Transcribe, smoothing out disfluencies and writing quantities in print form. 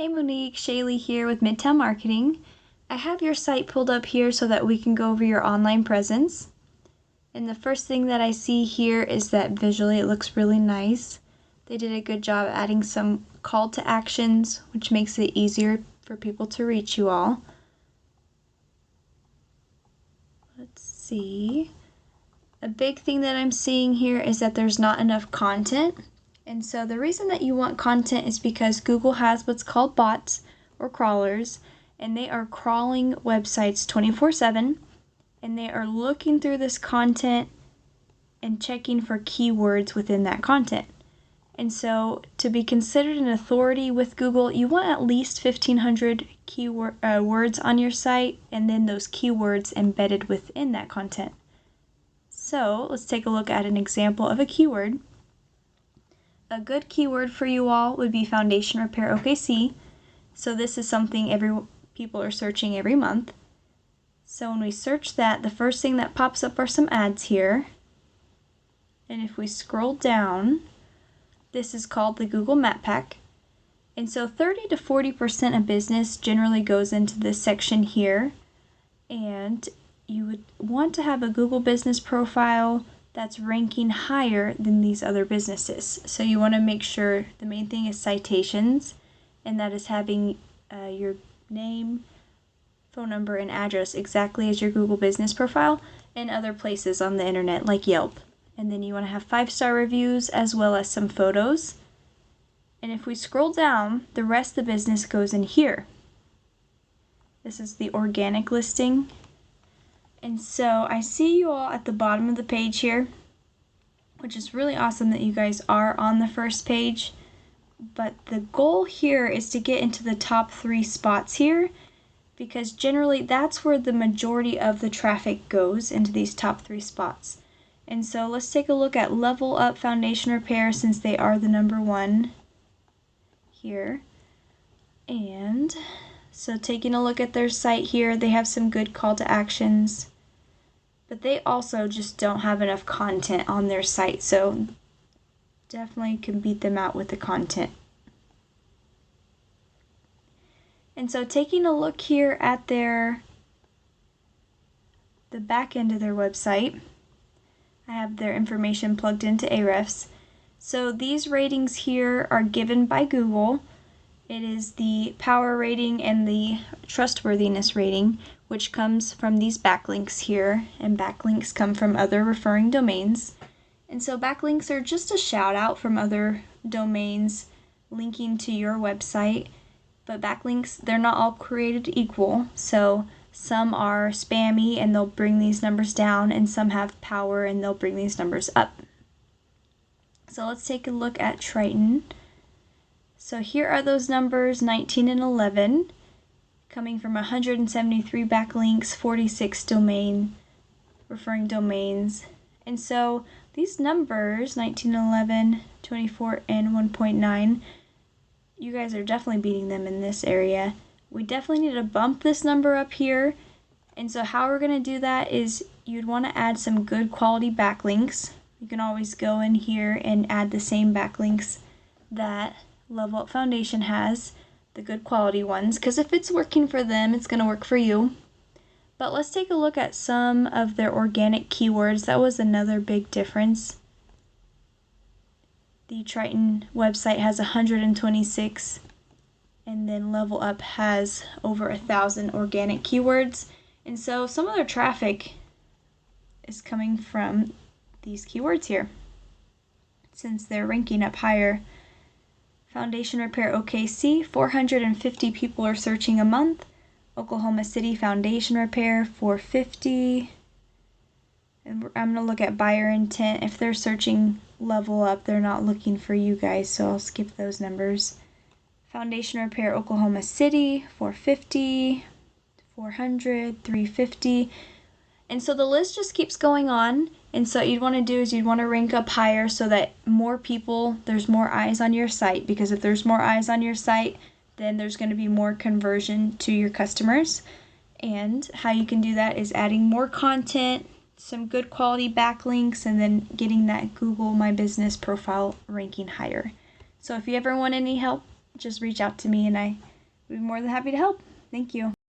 Hey Monique, Shaelee here with Midtown Marketing. I have your site pulled up here so that we can go over your online presence. And the first thing that I see here is that visually it looks really nice. They did a good job adding some call to actions, which makes it easier for people to reach you all. Let's see. A big thing that I'm seeing here is that there's not enough content. And so the reason that you want content is because Google has what's called bots or crawlers, and they are crawling websites 24/7, and they are looking through this content and checking for keywords within that content. And so to be considered an authority with Google, you want at least 1,500 words on your site, and then those keywords embedded within that content. So let's take a look at an example of a keyword. A good keyword for you all would be Foundation Repair OKC. So this is something people are searching every month. So when we search that, the first thing that pops up are some ads here. And if we scroll down, this is called the Google Map Pack. And so 30 to 40% of business generally goes into this section here. And you would want to have a Google business profile that's ranking higher than these other businesses. So you want to make sure the main thing is citations, and that is having your name, phone number, and address exactly as your Google business profile and other places on the internet like Yelp. And then you want to have 5-star reviews as well as some photos. And if we scroll down, the rest of the business goes in here. This is the organic listing. And so I see you all at the bottom of the page here, which is really awesome that you guys are on the first page. But the goal here is to get into the top 3 spots here, because generally that's where the majority of the traffic goes, into these top 3 spots. And so let's take a look at Level Up Foundation Repair, since they are the #1 here. And so taking a look at their site here, they have some good call to actions, but they also just don't have enough content on their site, so definitely can beat them out with the content. And so taking a look here at the back end of their website, I have their information plugged into Ahrefs. So these ratings here are given by Google. It is the power rating and the trustworthiness rating, which comes from these backlinks here, and backlinks come from other referring domains. And so backlinks are just a shout out from other domains linking to your website, but backlinks, they're not all created equal. So some are spammy and they'll bring these numbers down, and some have power and they'll bring these numbers up. So let's take a look at Triton. So here are those numbers, 19 and 11, coming from 173 backlinks, 46 referring domains. And so these numbers, 19 and 11, 24 and 1.9, you guys are definitely beating them in this area. We definitely need to bump this number up here. And so how we're going to do that is you'd want to add some good quality backlinks. You can always go in here and add the same backlinks that Level Up Foundation has, the good quality ones, because if it's working for them, it's going to work for you. But let's take a look at some of their organic keywords. That was another big difference. The Triton website has 126, and then Level Up has over 1,000 organic keywords. And so some of their traffic is coming from these keywords here, since they're ranking up higher. Foundation Repair OKC, 450 people are searching a month. Oklahoma City Foundation Repair, 450. And I'm going to look at buyer intent. If they're searching Level Up, they're not looking for you guys, so I'll skip those numbers. Foundation Repair Oklahoma City, 450, 400, 350. And so the list just keeps going on. And so what you'd want to do is you'd want to rank up higher so that there's more eyes on your site, because if there's more eyes on your site, then there's going to be more conversion to your customers. And how you can do that is adding more content, some good quality backlinks, and then getting that Google My Business profile ranking higher. So if you ever want any help, just reach out to me and I We'd be more than happy to help. Thank you.